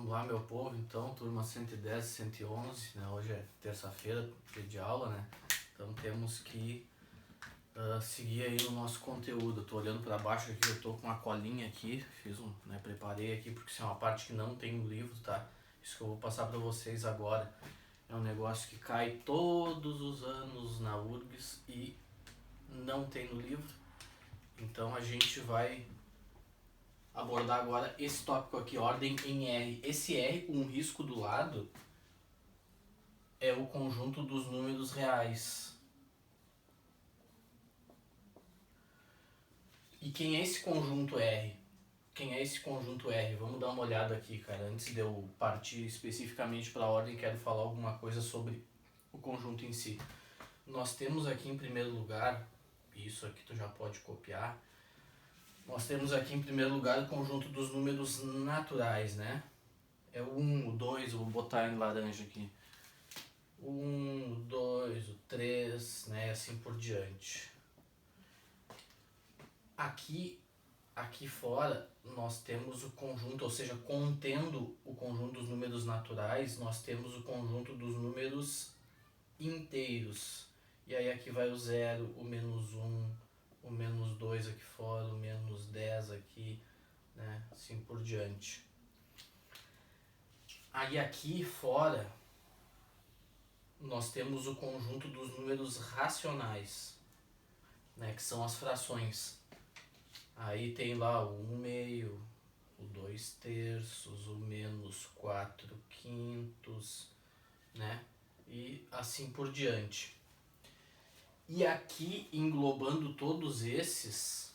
Vamos lá, meu povo, então, turma 110 e 111, né? Hoje é terça-feira, dia de aula, né? Então temos que seguir aí no nosso conteúdo. Eu tô olhando para baixo aqui, eu tô com uma colinha aqui, preparei aqui porque isso é uma parte que não tem no livro, tá? Isso que eu vou passar para vocês agora. É um negócio que cai todos os anos na URGS e não tem no livro. Então a gente vai abordar agora esse tópico aqui, ordem em R. Esse R com um risco do lado é o conjunto dos números reais. E quem é esse conjunto R? Quem é esse conjunto R? Vamos dar uma olhada aqui, cara. Antes de eu partir especificamente para a ordem, quero falar alguma coisa sobre o conjunto em si. Nós temos aqui em primeiro lugar, isso aqui tu já pode copiar, nós temos aqui em primeiro lugar o conjunto dos números naturais, né? É o 1, o 2, eu vou botar em laranja aqui. O 1, o 2, o 3, né? Assim por diante. Aqui fora nós temos o conjunto, ou seja, contendo o conjunto dos números naturais, nós temos o conjunto dos números inteiros. E aí aqui vai o 0, o menos 1, o menos 2 aqui fora, o menos 10 aqui, né? Assim por diante. Aí aqui fora nós temos o conjunto dos números racionais, né? Que são as frações. Aí tem lá o 1/2, o 2/3, o menos 4/5, né? E assim por diante. E aqui englobando todos esses,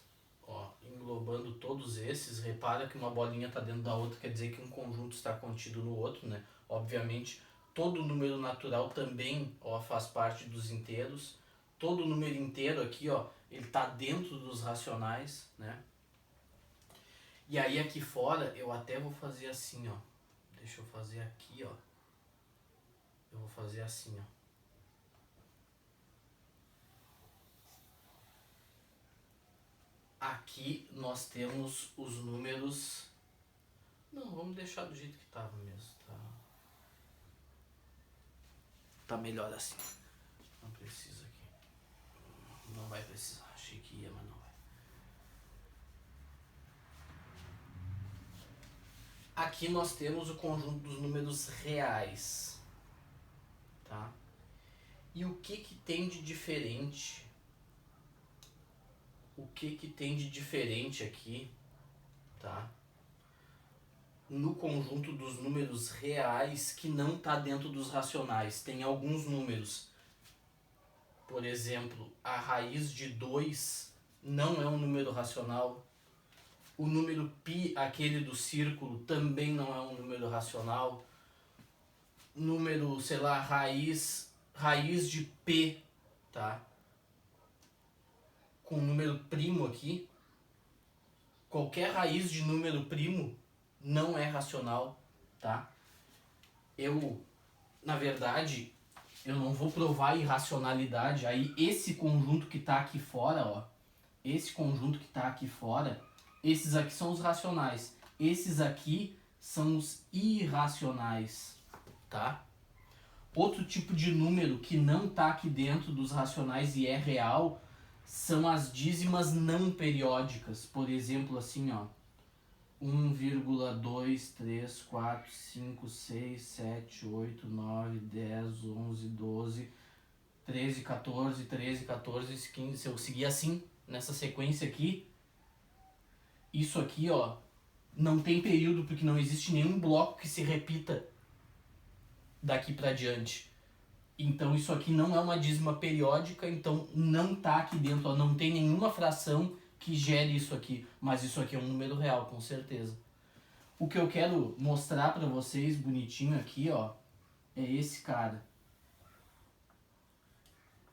repara que uma bolinha está dentro da outra, quer dizer que um conjunto está contido no outro, né? Obviamente, todo número natural também, faz parte dos inteiros. Todo número inteiro aqui, ele está dentro dos racionais, né? E aí aqui fora eu até vou fazer assim, Deixa eu fazer aqui, Eu vou fazer assim, Aqui nós temos os números... Não, vamos deixar do jeito que estava mesmo, tá? Tá melhor assim. Não precisa aqui. Não vai precisar. Achei que ia, mas não vai. Aqui nós temos o conjunto dos números reais, tá? E o que tem de diferente? O que tem de diferente aqui, tá? No conjunto dos números reais que não está dentro dos racionais. Tem alguns números. Por exemplo, a raiz de 2 não é um número racional. O número π, aquele do círculo, também não é um número racional. Número, sei lá, raiz de p, tá? Com número primo aqui. Qualquer raiz de número primo não é racional, tá? Na verdade, eu não vou provar irracionalidade. Aí esse conjunto que tá aqui fora, esse conjunto que tá aqui fora, esses aqui são os racionais. Esses aqui são os irracionais, tá? Outro tipo de número que não tá aqui dentro dos racionais e é real são as dízimas não periódicas. Por exemplo, assim, 1, 2, 3, 4, 5, 6, 7, 8, 9, 10, 11, 12, 13, 14, 13, 14, 15. Se eu seguir assim, nessa sequência aqui, isso aqui, não tem período porque não existe nenhum bloco que se repita daqui pra diante. Então isso aqui não é uma dízima periódica, então não tá aqui dentro, não tem nenhuma fração que gere isso aqui, mas isso aqui é um número real, com certeza. O que eu quero mostrar pra vocês bonitinho aqui, é esse cara,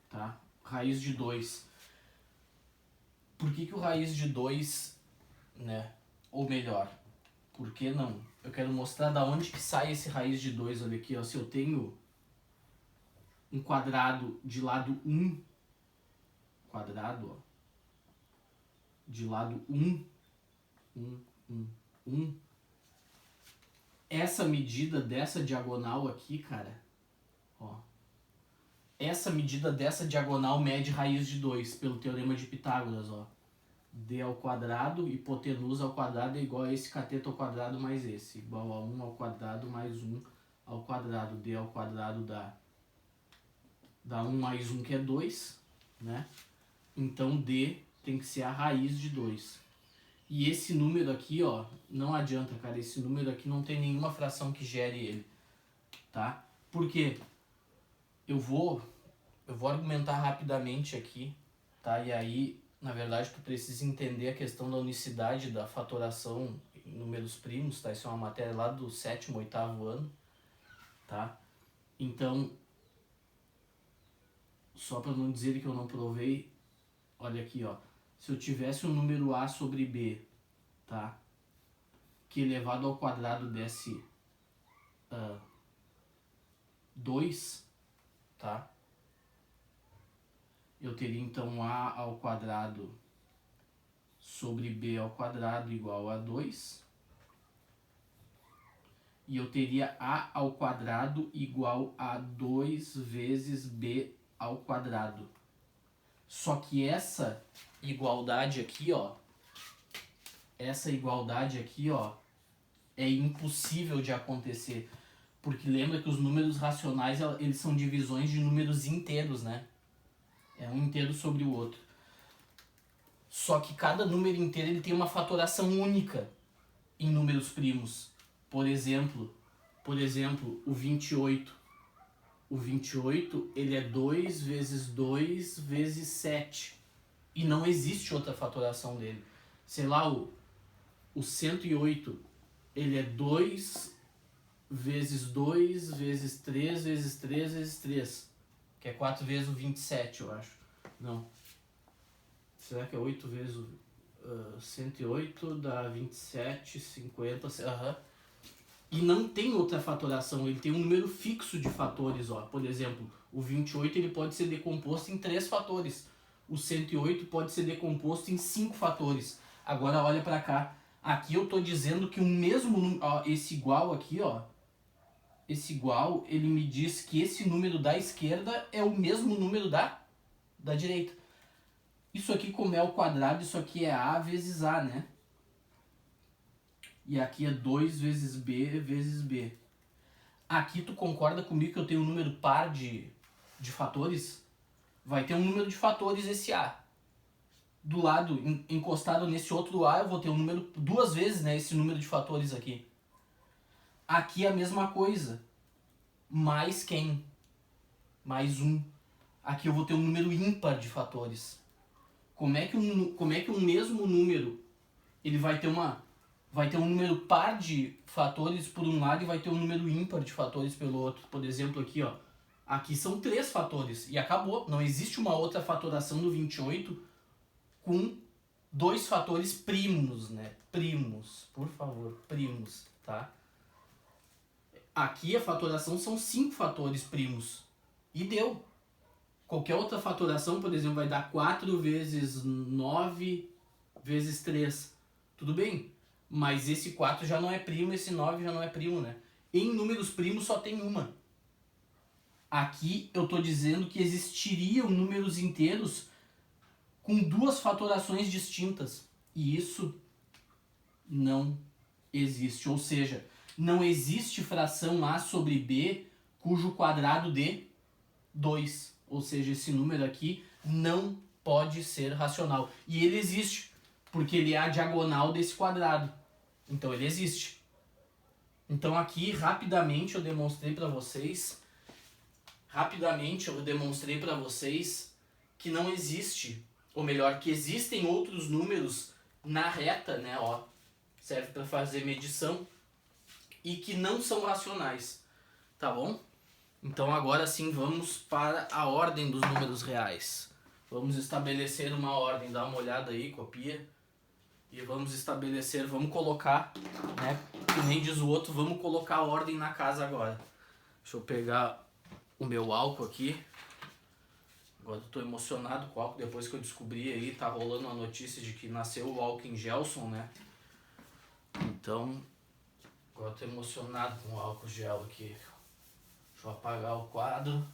tá? Raiz de 2. Por que o raiz de 2, né? Ou melhor, por que não? Eu quero mostrar da onde que sai esse raiz de 2, olha aqui, se eu tenho um quadrado de lado 1, de lado 1, essa medida dessa diagonal aqui, cara, ó, essa medida dessa diagonal mede raiz de 2 pelo teorema de Pitágoras, ó. D ao quadrado, hipotenusa ao quadrado é igual a esse cateto ao quadrado mais esse, igual a 1 ao quadrado mais 1 ao quadrado. D ao quadrado dá 1 mais 1, que é 2, né? Então D tem que ser a raiz de 2. E esse número aqui, ó, não adianta, cara, esse número aqui não tem nenhuma fração que gere ele, tá? Por quê? Eu vou argumentar rapidamente aqui, tá? E aí, na verdade, tu precisa entender a questão da unicidade da fatoração em números primos, tá? Isso é uma matéria lá do 7º, 8º ano, tá? Então, só para não dizer que eu não provei, olha aqui, ó. Se eu tivesse um número A sobre B, tá? Que elevado ao quadrado desse 2, tá? Eu teria então A ao quadrado sobre B ao quadrado igual a 2. E eu teria A ao quadrado igual a 2 vezes B ao quadrado. Só que essa igualdade aqui, ó, é impossível de acontecer. Porque lembra que os números racionais, eles são divisões de números inteiros, né? É um inteiro sobre o outro. Só que cada número inteiro ele tem uma fatoração única em números primos. Por exemplo, o 28. O 28 ele é 2 vezes 2 vezes 7. E não existe outra fatoração dele. Sei lá, o 108 ele é 2 vezes 2 vezes 3 vezes 3 vezes 3. Que é 4 vezes o 27, eu acho. Não. Será que é 8 vezes o 108 dá 27, 50... Aham. E não tem outra fatoração, ele tem um número fixo de fatores, ó. Por exemplo, o 28 ele pode ser decomposto em 3 fatores. O 108 pode ser decomposto em 5 fatores. Agora olha pra cá. Aqui eu tô dizendo que o mesmo número, esse igual aqui, ó. Esse igual, ele me diz que esse número da esquerda é o mesmo número da direita. Isso aqui, como é ao quadrado, isso aqui é A vezes A, né? E aqui é 2 vezes B vezes B. Aqui tu concorda comigo que eu tenho um número par de fatores? Vai ter um número de fatores esse A. Do lado, encostado nesse outro A, eu vou ter um número, 2 vezes, né, esse número de fatores aqui. Aqui é a mesma coisa. Mais quem? Mais 1. Aqui eu vou ter um número ímpar de fatores. Como é que um mesmo número ele vai ter um número par de fatores por um lado e vai ter um número ímpar de fatores pelo outro? Por exemplo, aqui, ó. Aqui são 3 fatores e acabou. Não existe uma outra fatoração do 28 com 2 fatores primos, né? Primos, por favor, primos, tá? Aqui a fatoração são 5 fatores primos. E deu. Qualquer outra fatoração, por exemplo, vai dar 4 vezes 9 vezes 3. Tudo bem? Mas esse 4 já não é primo, esse 9 já não é primo, né? Em números primos só tem uma. Aqui eu estou dizendo que existiriam números inteiros com 2 fatorações distintas. E isso não existe. Ou seja, não existe fração A sobre B cujo quadrado dê 2. Ou seja, esse número aqui não pode ser racional. E ele existe, porque ele é a diagonal desse quadrado. Então ele existe. Então aqui, rapidamente, eu demonstrei para vocês que não existe, ou melhor, que existem outros números na reta, né, ó, serve para fazer medição, e que não são racionais, tá bom? Então agora sim vamos para a ordem dos números reais. Vamos estabelecer uma ordem, dá uma olhada aí, copia. E vamos colocar, né, que nem diz o outro, vamos colocar a ordem na casa agora. Deixa eu pegar o meu álcool aqui. Agora eu tô emocionado com o álcool, depois que eu descobri aí, tá rolando uma notícia de que nasceu o álcool em Gelson, né? Então, Agora eu tô emocionado com o álcool gel aqui. Deixa eu apagar o quadro.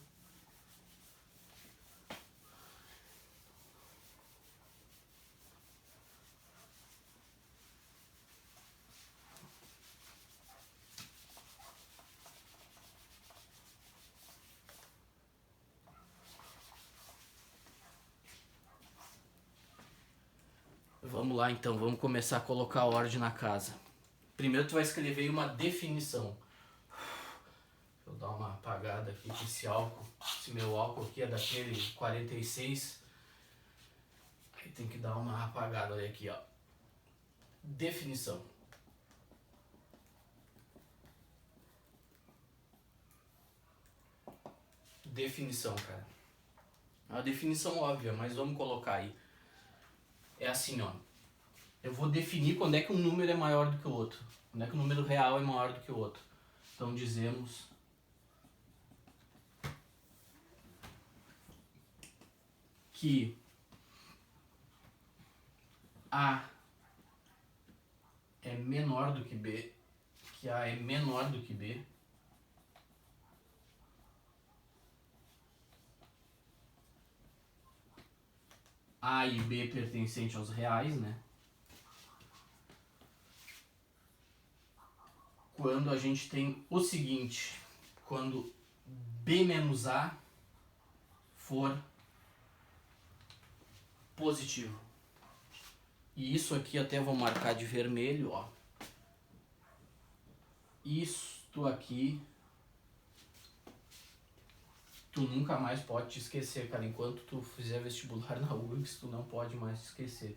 Vamos lá então, vamos começar a colocar ordem na casa. Primeiro tu vai escrever uma definição. Deixa eu dar uma apagada aqui com esse álcool. Esse meu álcool aqui é daquele 46. Aí tem que dar uma apagada, olha aqui, ó. Definição. Definição, cara. É uma definição óbvia, mas vamos colocar aí. É assim, ó. Eu vou definir quando é que um número é maior do que o outro. Quando é que o número real é maior do que o outro. Então dizemos que A é menor do que B, que A é menor do que B, A e B pertencente aos reais, né? Quando a gente tem o seguinte, quando B menos A for positivo. E isso aqui até vou marcar de vermelho, ó. Isto aqui tu nunca mais pode te esquecer, cara. Enquanto tu fizer vestibular na URGS, tu não pode mais te esquecer.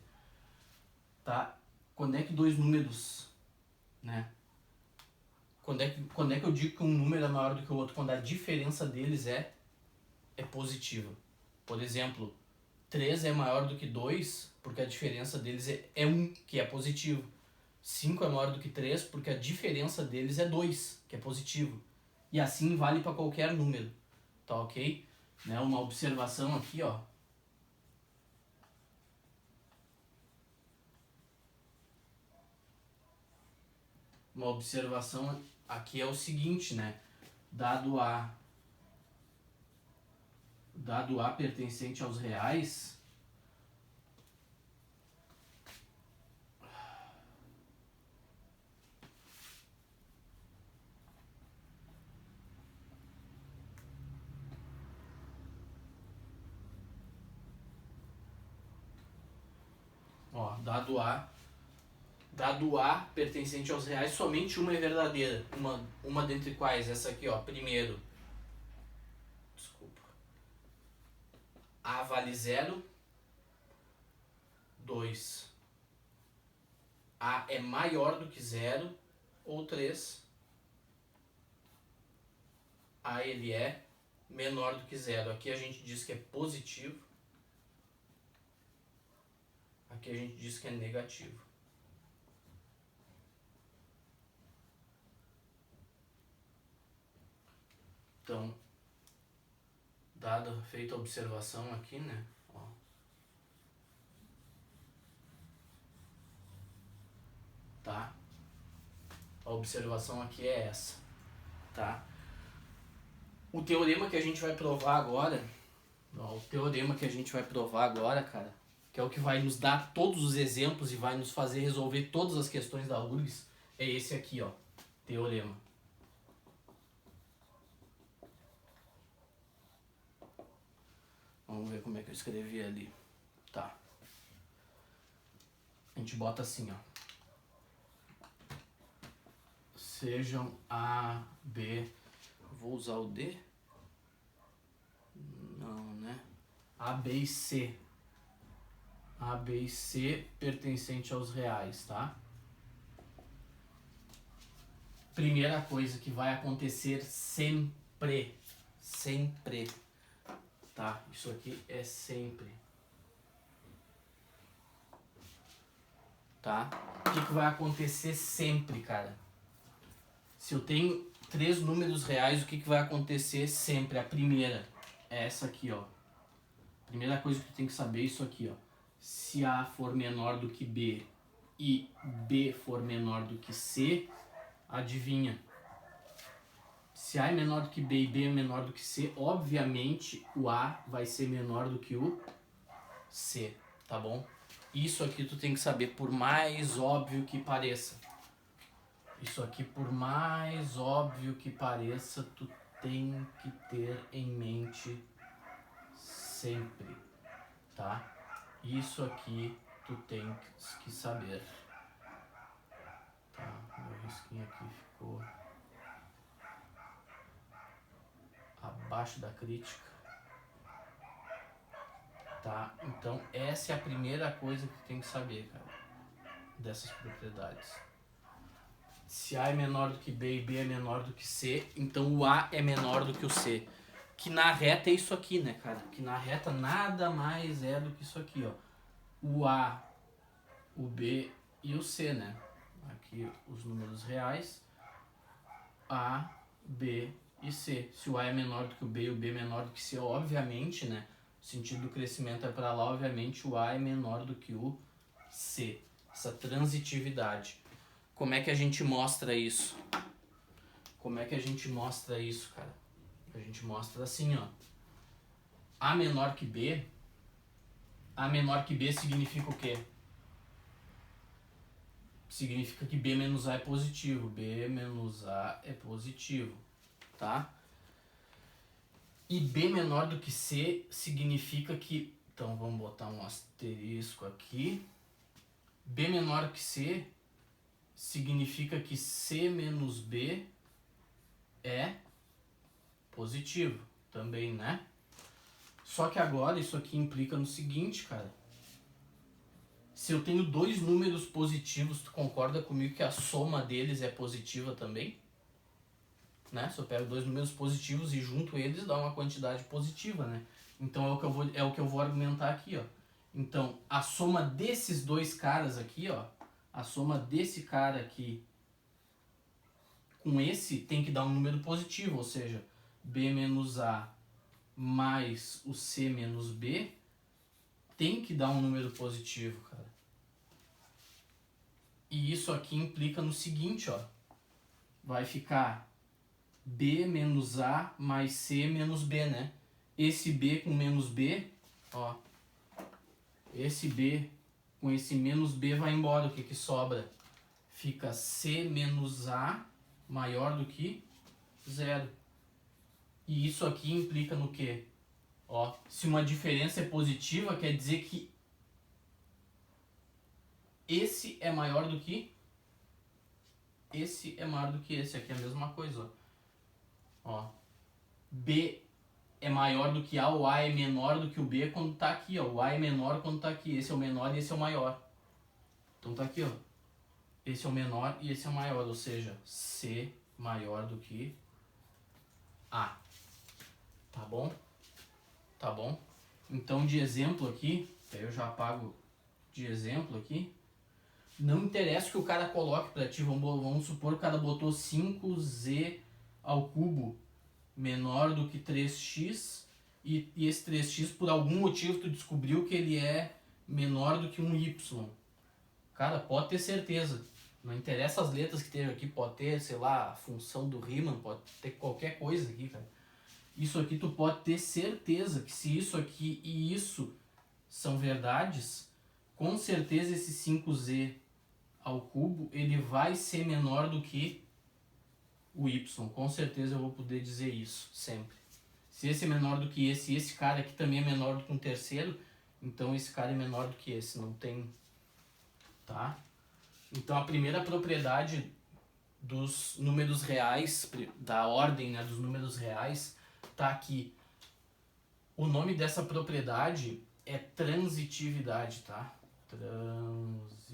Tá? Quando é que dois números, né? Quando é que eu digo que um número é maior do que o outro? Quando a diferença deles é positiva. Por exemplo, 3 é maior do que 2, porque a diferença deles é 1, que é positivo. 5 é maior do que 3, porque a diferença deles é 2, que é positivo. E assim vale para qualquer número. Tá ok? Né? Uma observação aqui, ó. Uma observação aqui é o seguinte, né? Dado A pertencente aos reais, ó, dado A pertencente aos reais, somente uma é verdadeira. Uma dentre quais? Essa aqui, ó. Primeiro, desculpa. A vale 0. 2. A é maior do que 0. Ou 3. A ele é menor do que 0. Aqui a gente diz que é positivo. Aqui a gente diz que é negativo. Então, feita a observação aqui, né? Ó. Tá? A observação aqui é essa. Tá? O teorema que a gente vai provar agora, cara, que é o que vai nos dar todos os exemplos e vai nos fazer resolver todas as questões da URGS, é esse aqui, ó. Teorema. Vamos ver como é que eu escrevi ali. Tá. A gente bota assim, ó. Sejam A, B... Vou usar o D? Não, né? A, B e C. A, B e C pertencente aos reais, tá? Primeira coisa que vai acontecer sempre. Sempre. Tá? Isso aqui é sempre. Tá? O que vai acontecer sempre, cara? Se eu tenho 3 números reais, o que vai acontecer sempre? A primeira é essa aqui, ó. Primeira coisa que tu tem que saber é isso aqui, ó. Se A for menor do que B e B for menor do que C, Adivinha? Se A é menor do que B e B é menor do que C, obviamente o A vai ser menor do que o C, tá bom? Isso aqui tu tem que saber, por mais óbvio que pareça. Isso aqui, por mais óbvio que pareça, tu tem que ter em mente sempre, tá? Isso aqui tu tem que saber. Tá, meu risquinho aqui ficou abaixo da crítica. Tá? Então essa é a primeira coisa que tu tem que saber, cara, dessas propriedades. Se A é menor do que B e B é menor do que C, então o A é menor do que o C. Que na reta é isso aqui, né, cara? Que na reta nada mais é do que isso aqui, ó. O A, o B e o C, né? Aqui os números reais. A, B e C. Se o A é menor do que o B e o B é menor do que C, obviamente, né? O sentido do crescimento é para lá, obviamente o A é menor do que o C. Essa transitividade. Como é que a gente mostra isso? Como é que a gente mostra isso, cara? A gente mostra assim, ó. A menor que B. A menor que B significa o quê? Significa que B menos A é positivo. B menos A é positivo, tá? E B menor do que C significa que... Então vamos botar um asterisco aqui. B menor que C significa que C menos B é positivo também, né? Só que agora isso aqui implica no seguinte, cara. Se eu tenho dois números positivos, tu concorda comigo que a soma deles é positiva também? Né? Se eu pego dois números positivos e junto eles, dá uma quantidade positiva, né? Então é o que eu vou argumentar aqui, ó. Então, a soma desses dois caras aqui, ó, a soma desse cara aqui com esse tem que dar um número positivo, ou seja, B menos A mais o C menos B tem que dar um número positivo, cara. E isso aqui implica no seguinte, ó. Vai ficar B menos A mais C menos B, né? Esse B com menos B, ó. Esse B com esse menos B vai embora. O que que sobra? Fica C menos A maior do que 0. E isso aqui implica no quê? Ó, se uma diferença é positiva, quer dizer que esse é maior do que esse é maior do que esse. Aqui é a mesma coisa, ó. B é maior do que A, o A é menor do que o B quando tá aqui, ó. O A é menor quando tá aqui. Esse é o menor e esse é o maior. Então tá aqui, ó. Esse é o menor e esse é o maior, ou seja, C maior do que A. Tá bom? Tá bom? Então de exemplo aqui, eu já apago de exemplo aqui. Não interessa o que o cara coloque pra ti, vamos supor que o cara botou 5z ao cubo menor do que 3x e esse 3x por algum motivo tu descobriu que ele é menor do que um y. Cara, pode ter certeza. Não interessa as letras que estejam aqui, pode ter, sei lá, a função do Riemann, pode ter qualquer coisa aqui, cara. Isso aqui tu pode ter certeza que se isso aqui e isso são verdades, com certeza esse 5z ao cubo, ele vai ser menor do que o y. Com certeza eu vou poder dizer isso, sempre. Se esse é menor do que esse e esse cara aqui também é menor do que um terceiro, então esse cara é menor do que esse, não tem... Tá? Então a primeira propriedade dos números reais, da ordem, né, dos números reais, tá aqui. O nome dessa propriedade é transitividade, tá? Transitividade.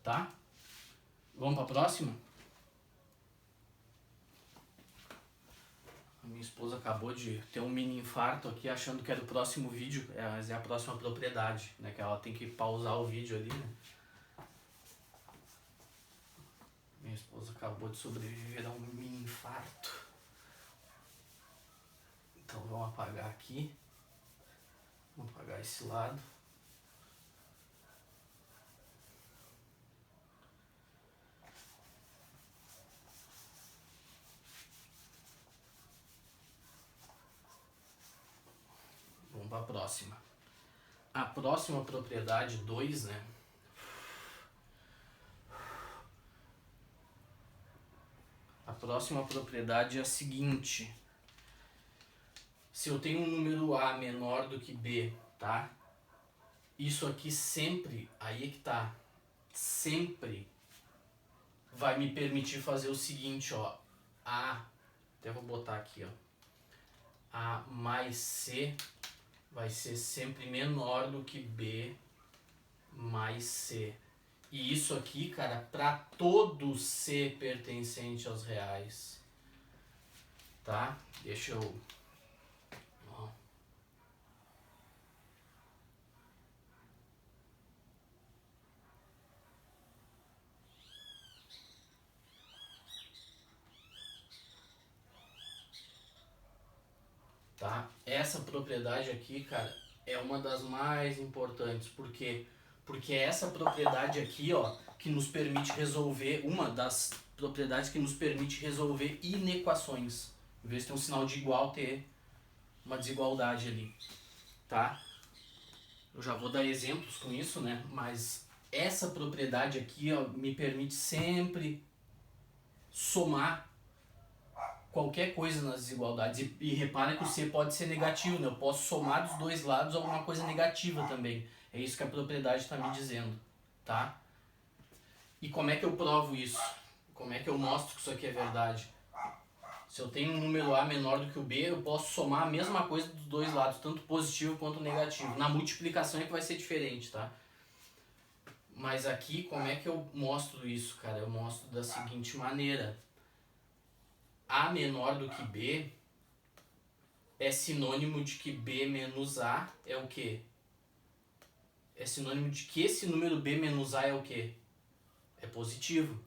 Tá? Vamos para a próxima? A minha esposa acabou de ter um mini infarto aqui, achando que era o próximo vídeo, mas é a próxima propriedade, né? Que ela tem que pausar o vídeo ali, né? Minha esposa acabou de sobreviver a um mini infarto. Então vamos apagar aqui. Vamos apagar esse lado. próxima. A próxima propriedade 2, né? A próxima propriedade é a seguinte. Se eu tenho um número A menor do que B, tá? Isso aqui sempre, aí é que tá, sempre vai me permitir fazer o seguinte, ó. A, até vou botar aqui, ó. A mais C vai ser sempre menor do que B mais C. E isso aqui, cara, para todo C pertencente aos reais, tá? Deixa eu... Ó. Tá? Essa propriedade aqui, cara, é uma das mais importantes, porque é essa propriedade aqui, ó, que nos permite resolver, uma das propriedades que nos permite resolver inequações. Em vez de ter um sinal de igual, ter uma desigualdade ali, tá? Eu já vou dar exemplos com isso, né? Mas essa propriedade aqui, ó, me permite sempre somar qualquer coisa nas desigualdades. E repara que o C pode ser negativo, né? Eu posso somar dos dois lados alguma coisa negativa também. É isso que a propriedade está me dizendo, tá? E como é que eu provo isso? Como é que eu mostro que isso aqui é verdade? Se eu tenho um número A menor do que o B, eu posso somar a mesma coisa dos dois lados, tanto positivo quanto negativo. Na multiplicação é que vai ser diferente, tá? Mas aqui, como é que eu mostro isso, cara? Eu mostro da seguinte maneira. A menor do que B é sinônimo de que B menos A é o quê? É sinônimo de que esse número B menos A é o quê? É positivo,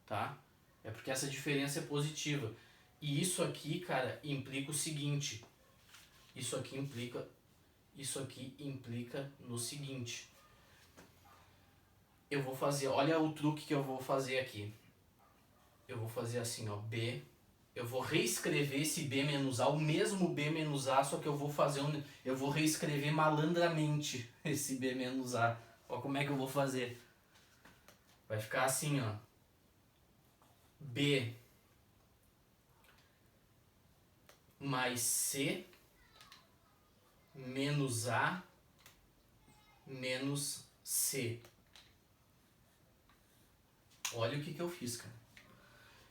tá? É porque essa diferença é positiva. E isso aqui, cara, implica o seguinte. Isso aqui implica no seguinte. Eu vou fazer, olha o truque que eu vou fazer aqui. Eu vou fazer assim, ó, B. Eu vou reescrever esse B menos A, o mesmo B menos A, só que eu vou reescrever malandramente esse B menos A. Ó como é que eu vou fazer. Vai ficar assim, ó. B mais C menos A menos C. Olha o que eu fiz, cara.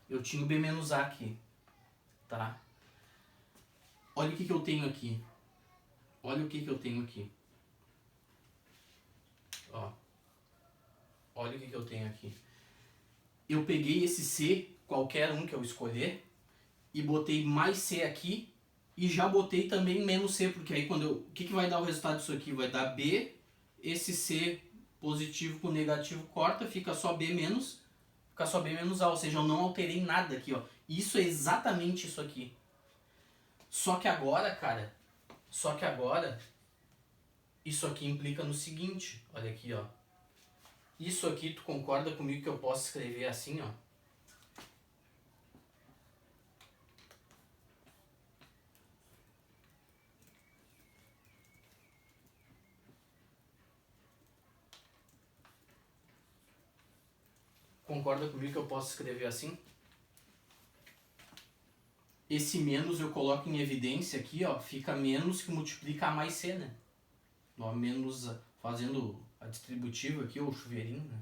Eu tinha o B menos A aqui, tá? Olha o que eu tenho aqui. Olha o que eu tenho aqui. Ó. Olha o que eu tenho aqui. Eu peguei esse C, qualquer um que eu escolher, e botei mais C aqui, e já botei também menos C, porque aí quando eu... O que vai dar o resultado disso aqui? Vai dar B, esse C positivo com negativo corta, fica só B menos A, ou seja, eu não alterei nada aqui, ó. Isso é exatamente isso aqui. Só que agora, cara, isso aqui implica no seguinte, olha aqui, ó. Isso aqui, tu concorda comigo que eu posso escrever assim, ó? Concorda comigo que eu posso escrever assim? Esse menos eu coloco em evidência aqui, ó, fica menos que multiplica A mais C, né? Ó, menos, fazendo a distributiva aqui, ou o chuveirinho, né?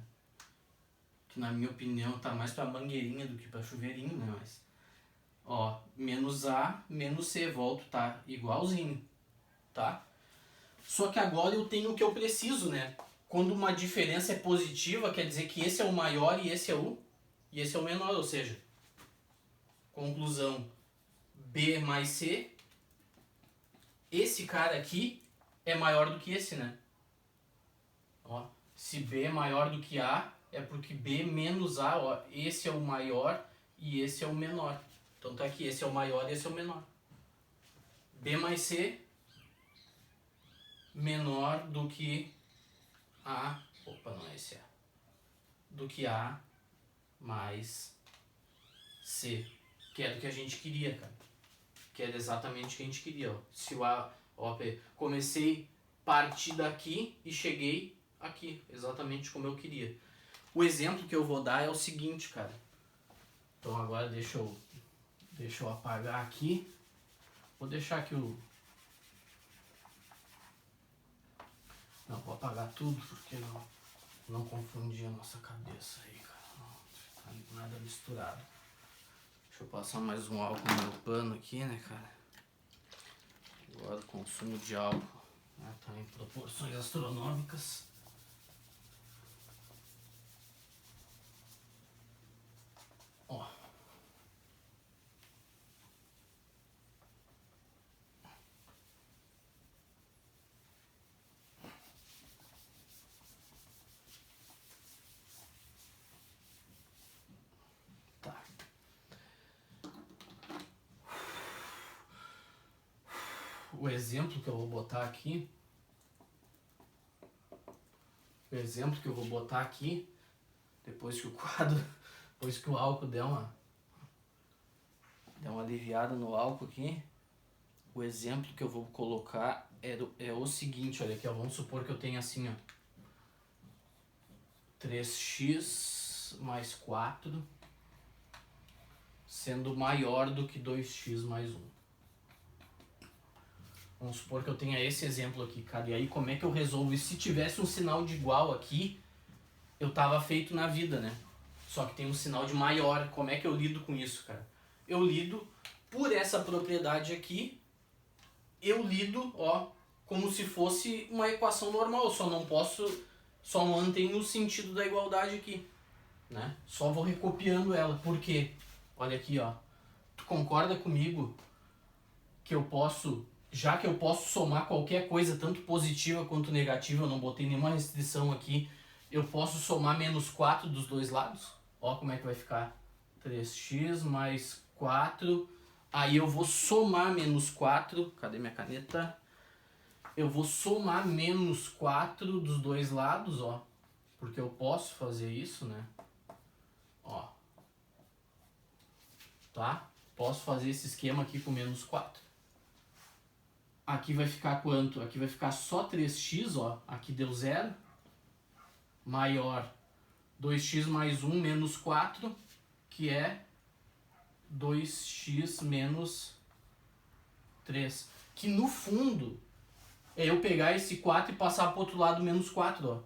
Que na minha opinião tá mais pra mangueirinha do que pra chuveirinho, né? Mas, ó, menos A, menos C, volto, tá igualzinho, tá? Só que agora eu tenho o que eu preciso, né? Quando uma diferença é positiva, quer dizer que esse é o maior e esse é o menor, ou seja, conclusão, B mais C, esse cara aqui é maior do que esse, né? Ó, se B é maior do que A, é porque B menos A, ó, esse é o maior e esse é o menor. Então tá aqui, esse é o maior e esse é o menor. B mais C menor do que A, opa, não é esse, do que A mais C, que é do que a gente queria, cara. Que era exatamente o que a gente queria, ó. Se o A, Ó, comecei a partir daqui e cheguei aqui, exatamente como eu queria. O exemplo que eu vou dar é o seguinte, cara. Então agora deixa eu apagar aqui. Vou deixar aqui o... Não, vou apagar tudo porque não confundir a nossa cabeça aí, cara. Não tá nada misturado. Deixa eu passar mais um álcool no meu pano aqui, né, cara? Agora o consumo de álcool, né, tá em proporções astronômicas. Ó. Tá. O exemplo que eu vou botar aqui, depois que o quadro, depois que o álcool der uma aliviada no álcool aqui, o exemplo que eu vou colocar é o seguinte, olha aqui, ó, vamos supor que eu tenho assim, ó, 3x mais 4 sendo maior do que 2x mais 1. Vamos supor que eu tenha esse exemplo aqui, cara. E aí como é que eu resolvo isso? Se tivesse um sinal de igual aqui, eu tava feito na vida, né? Só que tem um sinal de maior. Como é que eu lido com isso, cara? Eu lido por essa propriedade aqui. Eu lido, ó, como se fosse uma equação normal. Só não tenho o sentido da igualdade aqui, né? Só vou recopiando ela. Por quê? Olha aqui, ó. Tu concorda comigo que eu posso... Já que eu posso somar qualquer coisa, tanto positiva quanto negativa, eu não botei nenhuma restrição aqui, eu posso somar menos 4 dos dois lados? Ó como é que vai ficar. 3x mais 4. Aí eu vou somar menos 4. Cadê minha caneta? Eu vou somar menos 4 dos dois lados, ó. Porque eu posso fazer isso, né? Ó. Tá? Posso fazer esse esquema aqui com menos 4. Aqui vai ficar quanto? Aqui vai ficar só 3x, ó. Aqui deu 0. Maior 2x mais 1 menos 4, que é 2x menos 3. Que no fundo é eu pegar esse 4 e passar para o outro lado menos 4, ó.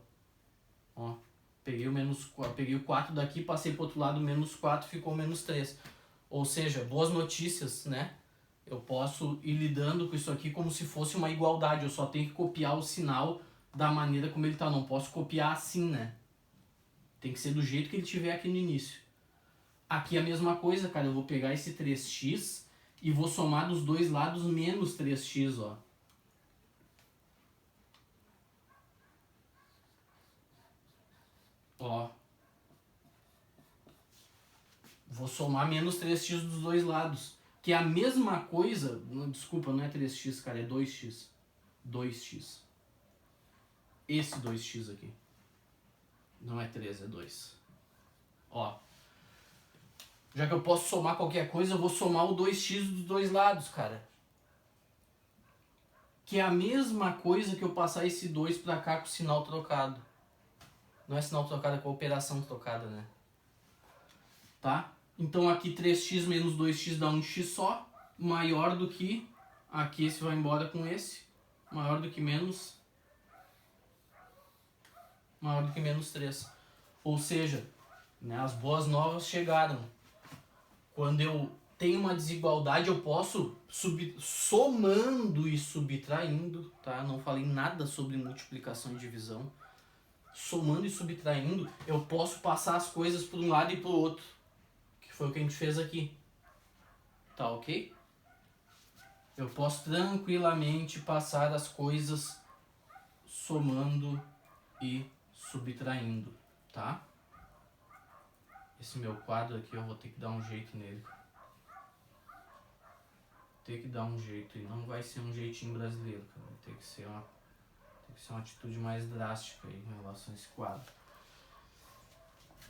Ó. Peguei o 4 daqui, passei para o outro lado menos 4, ficou menos 3. Ou seja, boas notícias, né? Eu posso ir lidando com isso aqui como se fosse uma igualdade. Eu só tenho que copiar o sinal da maneira como ele tá. Não posso copiar assim, né? Tem que ser do jeito que ele tiver aqui no início. Aqui é a mesma coisa, cara. Eu vou pegar esse 3x e vou somar dos dois lados menos 3x, ó. Ó. Vou somar menos 3x dos dois lados. Que é a mesma coisa... Desculpa, não é 3x, cara. É 2x. 2x. Esse 2x aqui. Não é 3, é 2. Ó. Já que eu posso somar qualquer coisa, eu vou somar o 2x dos dois lados, cara. Que é a mesma coisa que eu passar esse 2 pra cá com o sinal trocado. Não é sinal trocado, é com a operação trocada, né? Tá? Então aqui 3x menos 2x dá 1x só. Maior do que... Aqui esse vai embora com esse. Maior do que menos... Maior do que menos 3. Ou seja, né, as boas novas chegaram. Quando eu tenho uma desigualdade, eu posso somando e subtraindo, tá? Não falei nada sobre multiplicação e divisão. Somando e subtraindo, eu posso passar as coisas por um lado e para o outro. Que foi o que a gente fez aqui. Tá ok? Eu posso tranquilamente passar as coisas somando e subtraindo, tá? Esse meu quadro aqui eu vou ter que dar um jeito nele. Ter que dar um jeito, e não vai ser um jeitinho brasileiro, cara. Tem que ser uma atitude mais drástica aí em relação a esse quadro.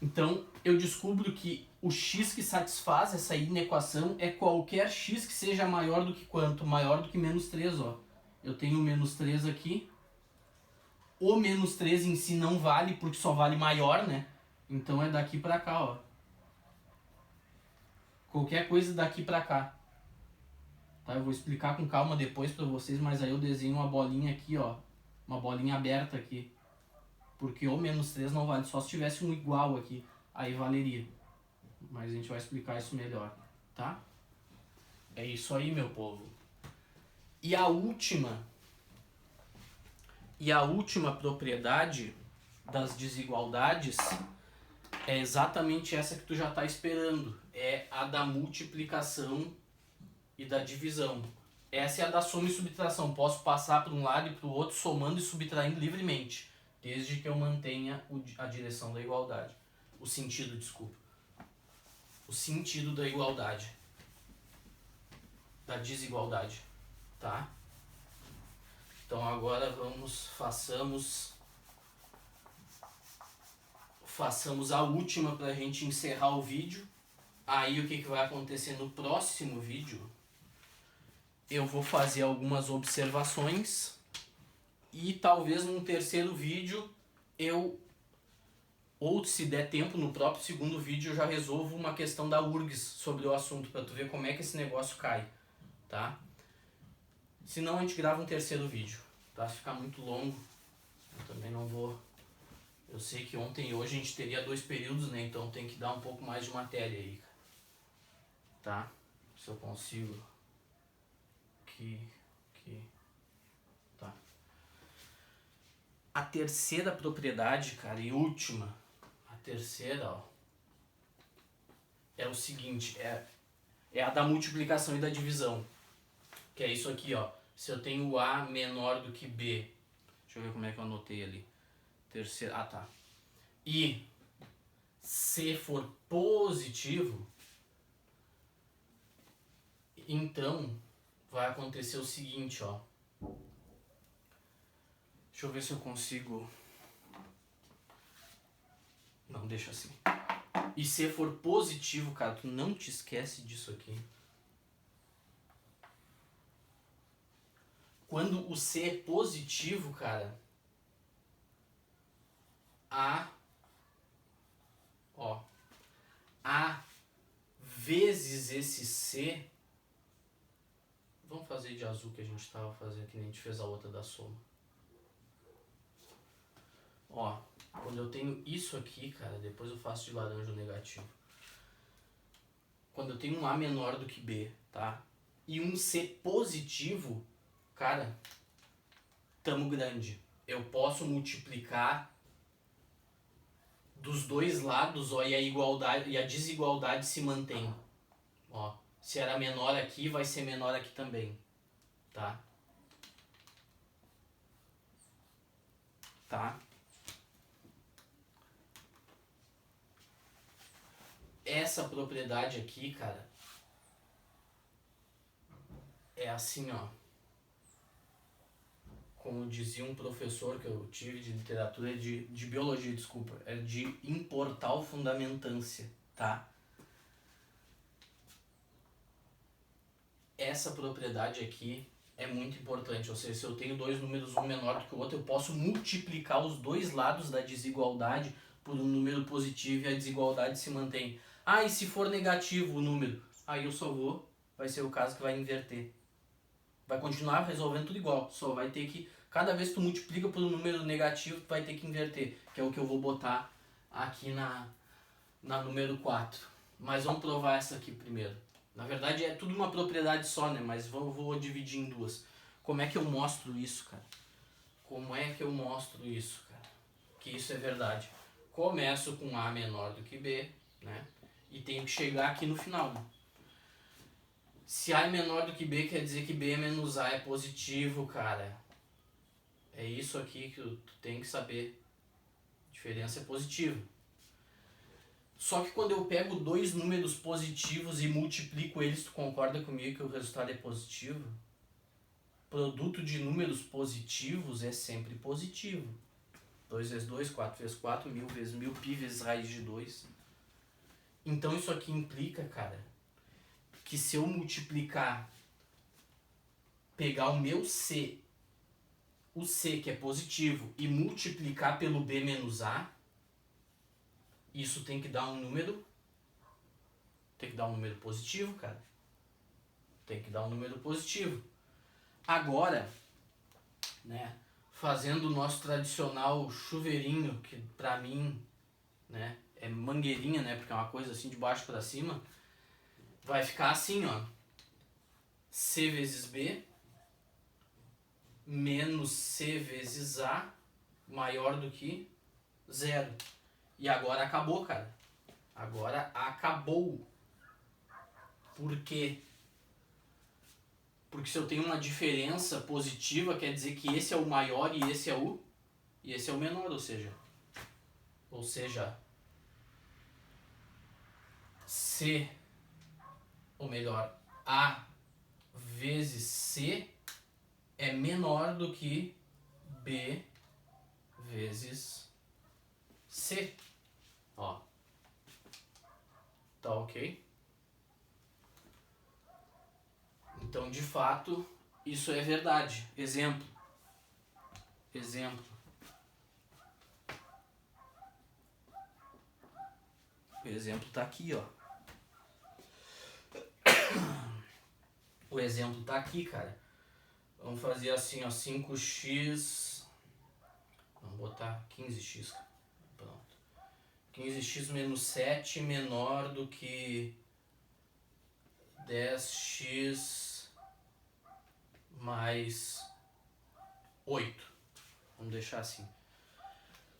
Então, eu descubro que o x que satisfaz essa inequação é qualquer x que seja maior do que quanto? Maior do que menos 3, ó. Eu tenho o menos 3 aqui. O menos 3 em si não vale, porque só vale maior, né? Então é daqui pra cá, ó. Qualquer coisa daqui pra cá. Tá? Eu vou explicar com calma depois pra vocês, mas aí eu desenho uma bolinha aqui, ó. Uma bolinha aberta aqui. Porque o menos 3 não vale, só se tivesse um igual aqui. Aí valeria. Mas a gente vai explicar isso melhor, tá? É isso aí, meu povo. E a última propriedade das desigualdades é exatamente essa que tu já está esperando. É a da multiplicação e da divisão. Essa é a da soma e subtração. Posso passar para um lado e para o outro somando e subtraindo livremente, desde que eu mantenha a direção da igualdade. O sentido, desculpa. O sentido da igualdade. Da desigualdade. Tá? Então agora façamos a última para a gente encerrar o vídeo. Aí o que vai acontecer no próximo vídeo? Eu vou fazer algumas observações e talvez num terceiro vídeo ou se der tempo no próprio segundo vídeo, eu já resolvo uma questão da URGS sobre o assunto, para tu ver como é que esse negócio cai, tá? Senão a gente grava um terceiro vídeo, tá? Se ficar muito longo, eu também não vou... Eu sei que ontem e hoje a gente teria 2 períodos, né? Então tem que dar um pouco mais de matéria aí, tá? Se eu consigo... Tá. A terceira propriedade, cara, e última, a terceira, ó, é o seguinte, é a da multiplicação e da divisão, que é isso aqui, ó. Se eu tenho A menor do que B, deixa eu ver como é que eu anotei ali, terceira, tá. E se for positivo, então vai acontecer o seguinte, ó. Deixa eu ver se eu consigo... Não, deixa assim. E se for positivo, cara, tu não te esquece disso aqui. Quando o C é positivo, cara, A vezes esse C... Vamos fazer de azul que a gente estava fazendo, que nem a gente fez a outra da soma. Ó, quando eu tenho isso aqui, cara, depois eu faço de laranja o negativo. Quando eu tenho um A menor do que B, tá? E um C positivo, cara, tamo grande. Eu posso multiplicar dos dois lados, ó, e a igualdade e a desigualdade se mantém. Ó, se era menor aqui, vai ser menor aqui também, tá? Tá? Essa propriedade aqui, cara, é assim, ó. Como dizia um professor que eu tive de literatura, de biologia, desculpa, é de importal fundamentância, tá? Essa propriedade aqui é muito importante, ou seja, se eu tenho 2 números, um menor do que o outro, eu posso multiplicar os dois lados da desigualdade por um número positivo e a desigualdade se mantém. Ah, e se for negativo o número? Aí eu só vai ser o caso que vai inverter. Vai continuar resolvendo tudo igual, só vai ter que, cada vez que tu multiplica por um número negativo, tu vai ter que inverter, que é o que eu vou botar aqui na número 4. Mas vamos provar essa aqui primeiro. Na verdade é tudo uma propriedade só, né? Mas vou dividir em duas. Como é que eu mostro isso, cara? Como é que eu mostro isso, cara? Que isso é verdade. Começo com A menor do que B, né? E tenho que chegar aqui no final. Se A é menor do que B, quer dizer que B menos A é positivo, cara. É isso aqui que tu tem que saber. A diferença é positiva. Só que quando eu pego 2 números positivos e multiplico eles, tu concorda comigo que o resultado é positivo? Produto de números positivos é sempre positivo. 2 vezes 2, 4 vezes 4, 1000 vezes 1000, π vezes raiz de 2. Então isso aqui implica, cara, que se eu multiplicar, pegar o meu C o C, que é positivo, e multiplicar pelo B menos A, isso tem que dar um número. Tem que dar um número positivo, cara. Tem que dar um número positivo. Agora, né, fazendo o nosso tradicional chuveirinho, que pra mim, né, é mangueirinha, né, porque é uma coisa assim de baixo pra cima, vai ficar assim, ó. C vezes B menos C vezes A maior do que 0. E agora acabou, cara. Agora acabou. Por quê? Porque se eu tenho uma diferença positiva, quer dizer que esse é o maior e esse é o menor, ou seja, C, ou melhor, A vezes C é menor do que B vezes C. Ó. Tá ok? Então, de fato, isso é verdade. Exemplo. O exemplo tá aqui, ó. O exemplo tá aqui, cara. Vamos fazer assim, ó, 5x... Vamos botar 15x. Pronto. 15x menos 7 menor do que 10x mais 8. Vamos deixar assim.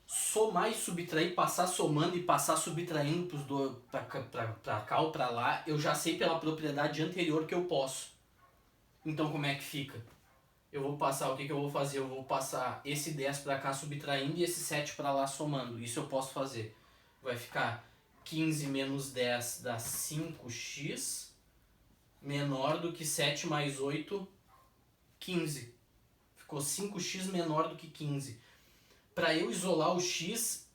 Somar e subtrair, passar somando e passar subtraindo pros dois, pra cá ou pra lá, eu já sei pela propriedade anterior que eu posso. Então como é que fica? Eu vou passar, o que eu vou fazer? Eu vou passar esse 10 pra cá subtraindo e esse 7 pra lá somando. Isso eu posso fazer. Vai ficar 15 menos 10 dá 5x, menor do que 7 mais 8, 15. Ficou 5x menor do que 15. Para eu isolar o x,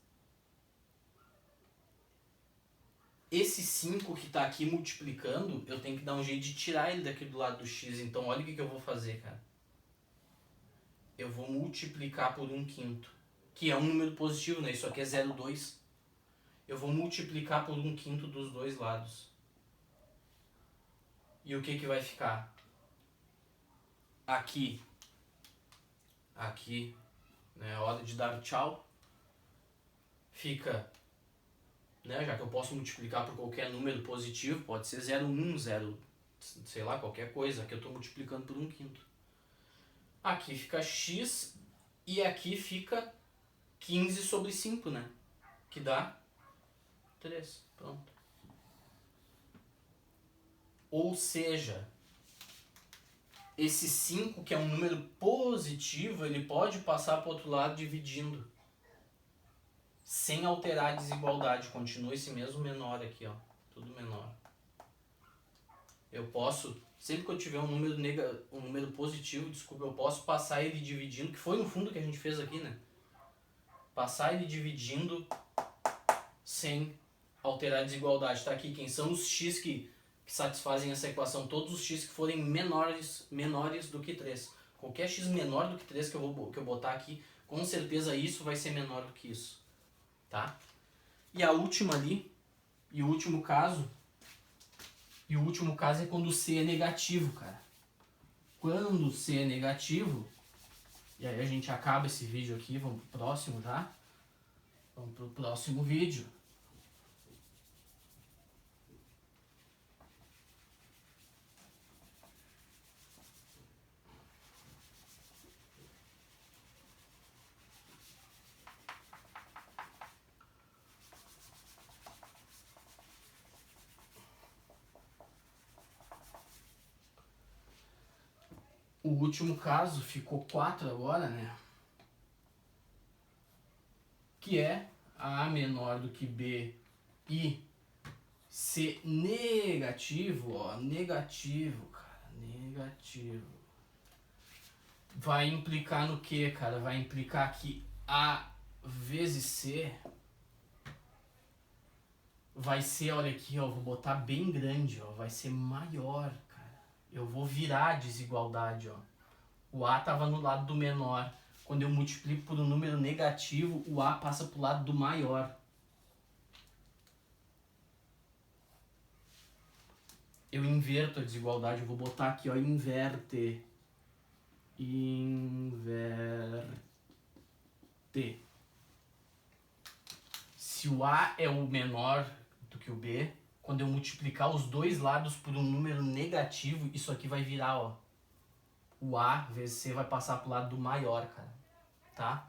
esse 5 que está aqui multiplicando, eu tenho que dar um jeito de tirar ele daqui do lado do x. Então olha o que eu vou fazer, cara. Eu vou multiplicar por 1/5, que é um número positivo, né? Isso aqui é 0,2. Eu vou multiplicar por 1/5 dos dois lados. E o que vai ficar? Aqui, né, hora de dar tchau, fica, né, já que eu posso multiplicar por qualquer número positivo, pode ser 0,1, 0, sei lá, qualquer coisa, aqui eu estou multiplicando por 1/5. Aqui fica x e aqui fica 15 sobre 5, né, que dá 3, pronto. Ou seja, esse 5, que é um número positivo, ele pode passar para o outro lado dividindo. Sem alterar a desigualdade. Continua esse mesmo menor aqui, ó. Tudo menor. Eu posso, sempre que eu tiver um número positivo, desculpa, eu posso passar ele dividindo, que foi no fundo que a gente fez aqui, né? Passar ele dividindo sem alterar a desigualdade. Tá aqui quem são os x que satisfazem essa equação, todos os x que forem menores do que 3. Qualquer x menor do que 3 que eu botar aqui, com certeza isso vai ser menor do que isso. Tá? E a última ali, e o último caso é quando o c é negativo, cara. Quando o c é negativo, e aí a gente acaba esse vídeo aqui, vamos pro próximo já. Vamos pro próximo vídeo. O último caso, ficou 4 agora, né? Que é A menor do que B e C negativo, ó, negativo, cara, negativo. Vai implicar no que, cara? Vai implicar que A vezes C vai ser, olha aqui, ó, vou botar bem grande, ó, vai ser maior, cara. Eu vou virar a desigualdade, ó. O A tava no lado do menor, quando eu multiplico por um número negativo, o A passa para o lado do maior. Eu inverto a desigualdade, eu vou botar aqui, ó, inverte. Se o A é o menor do que o B, quando eu multiplicar os dois lados por um número negativo, isso aqui vai virar, ó. O A vezes C vai passar pro lado do maior, cara. Tá?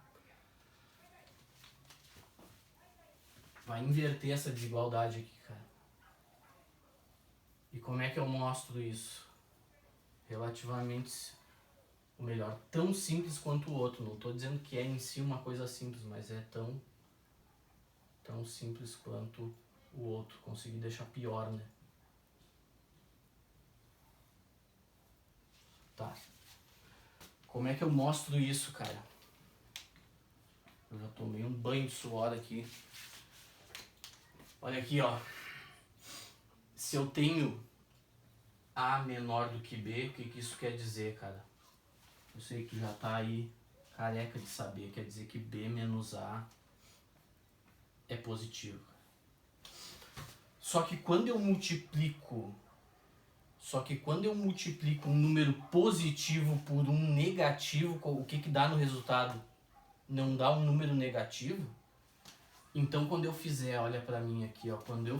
Vai inverter essa desigualdade aqui, cara. E como é que eu mostro isso? Relativamente, ou melhor, tão simples quanto o outro. Não estou dizendo que é em si uma coisa simples, mas é tão simples quanto o outro. Consegui deixar pior, né? Tá. Como é que eu mostro isso, cara? Eu já tomei um banho de suor aqui. Olha aqui, ó. Se eu tenho A menor do que B, o que isso quer dizer, cara? Eu sei que tu já tá aí careca de saber. Quer dizer que B menos A é positivo. Só que quando eu multiplico um número positivo por um negativo, o que dá no resultado? Não dá um número negativo? Então quando eu fizer, olha pra mim aqui, ó, quando eu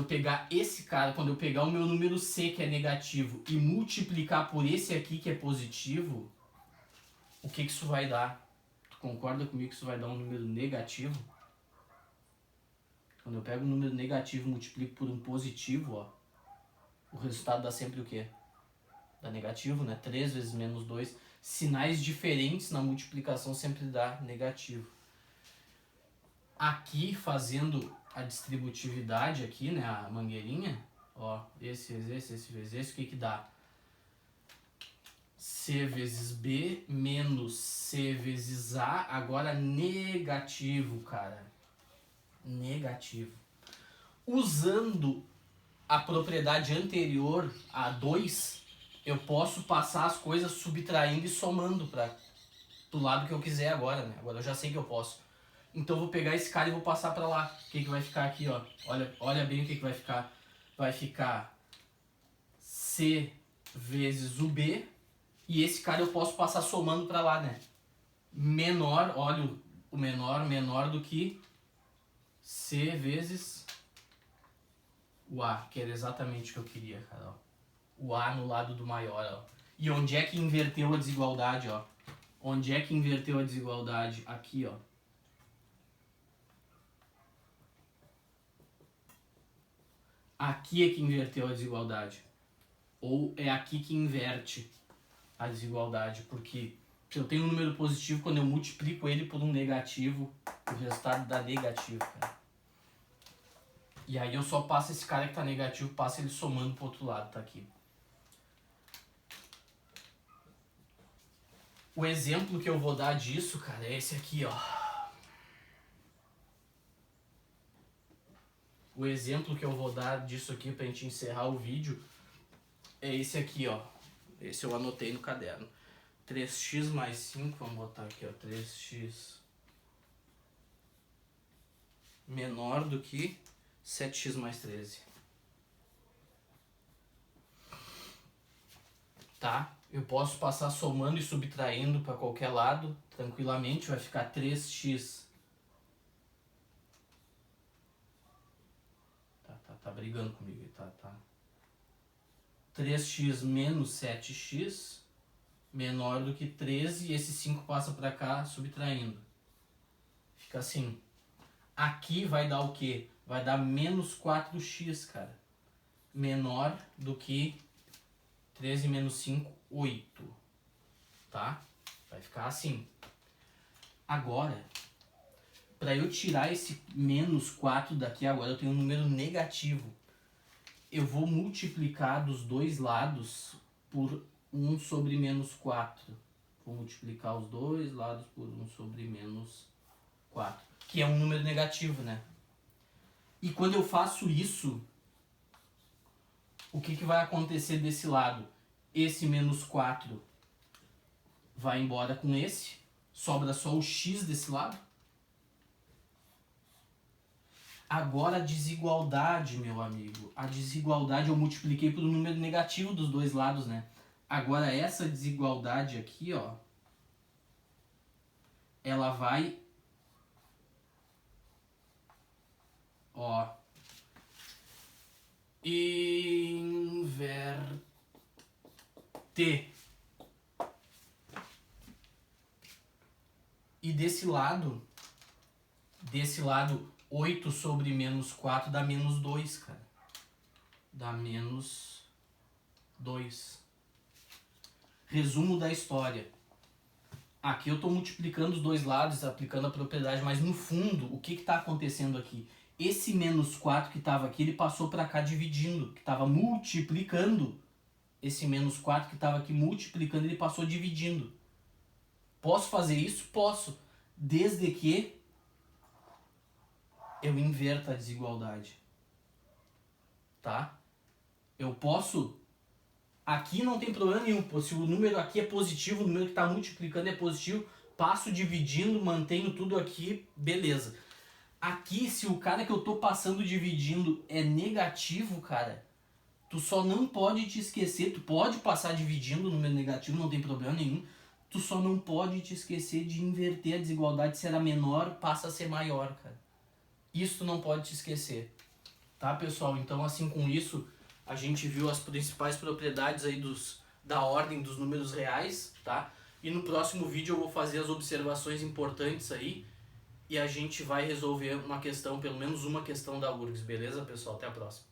pegar esse cara, quando eu pegar o meu número C, que é negativo, e multiplicar por esse aqui, que é positivo, o que isso vai dar? Tu concorda comigo que isso vai dar um número negativo? Quando eu pego um número negativo e multiplico por um positivo, ó, o resultado dá sempre o quê? Dá negativo, né? 3 vezes menos 2. Sinais diferentes na multiplicação sempre dá negativo. Aqui, fazendo a distributividade aqui, né, a mangueirinha, ó, esse vezes esse, o que dá? C vezes B menos C vezes A, agora negativo, cara. Negativo. Usando a propriedade anterior a 2, eu posso passar as coisas subtraindo e somando para do lado que eu quiser agora, né? Agora eu já sei que eu posso. Então eu vou pegar esse cara e vou passar para lá. O que vai ficar aqui, ó? Olha bem o que vai ficar. Vai ficar C vezes o B. E esse cara eu posso passar somando para lá, né? Menor, olha o menor do que C vezes o A, que era exatamente o que eu queria, cara, ó. O A no lado do maior, ó. E onde é que inverteu a desigualdade, ó? Onde é que inverteu a desigualdade? Aqui, ó. Aqui é que inverteu a desigualdade. Ou é aqui que inverte a desigualdade, porque se eu tenho um número positivo, quando eu multiplico ele por um negativo, o resultado dá negativo, cara. E aí eu só passo esse cara que tá negativo, passo ele somando pro outro lado, tá aqui. O exemplo que eu vou dar disso, cara, é esse aqui, ó. O exemplo que eu vou dar disso aqui pra gente encerrar o vídeo é esse aqui, ó. Esse eu anotei no caderno. 3x mais 5, vamos botar aqui, ó. 3x menor do que 7x mais 13. Tá? Eu posso passar somando e subtraindo para qualquer lado, tranquilamente. Vai ficar 3x. Tá brigando comigo, tá. 3x menos 7x menor do que 13, e esse 5 passa para cá subtraindo. Fica assim. Aqui vai dar o quê? Vai dar menos 4x, cara. Menor do que 13 menos 5, 8. Tá? Vai ficar assim. Agora, para eu tirar esse menos 4 daqui, agora eu tenho um número negativo. Eu vou multiplicar dos dois lados por 1 sobre menos 4. Vou multiplicar os dois lados por 1 sobre menos 4. Que é um número negativo, né? E quando eu faço isso, o que vai acontecer desse lado? Esse menos 4 vai embora com esse, sobra só o x desse lado. Agora a desigualdade, meu amigo, a desigualdade eu multipliquei pelo número negativo dos dois lados, né? Agora essa desigualdade aqui, ó, ela vai, ó, inverter. E desse lado, 8 sobre menos 4 dá menos 2, cara. Dá menos 2. Resumo da história. Aqui eu estou multiplicando os dois lados, aplicando a propriedade, mas no fundo, o que está acontecendo aqui? Esse menos 4 que estava aqui, ele passou para cá dividindo, que estava multiplicando. Esse menos 4 que estava aqui multiplicando, ele passou dividindo. Posso fazer isso? Posso. Desde que eu inverta a desigualdade. Tá? Eu posso... Aqui não tem problema nenhum. Se o número aqui é positivo, o número que está multiplicando é positivo, passo dividindo, mantenho tudo aqui, beleza. Aqui, se o cara que eu tô passando dividindo é negativo, cara, tu só não pode te esquecer, tu pode passar dividindo o número negativo, não tem problema nenhum, tu só não pode te esquecer de inverter a desigualdade, se era menor, passa a ser maior, cara. Isso tu não pode te esquecer. Tá, pessoal? Então, assim, com isso, a gente viu as principais propriedades aí da ordem dos números reais, tá? E no próximo vídeo eu vou fazer as observações importantes aí e a gente vai resolver uma questão, pelo menos uma questão da URGS, beleza, pessoal? Até a próxima.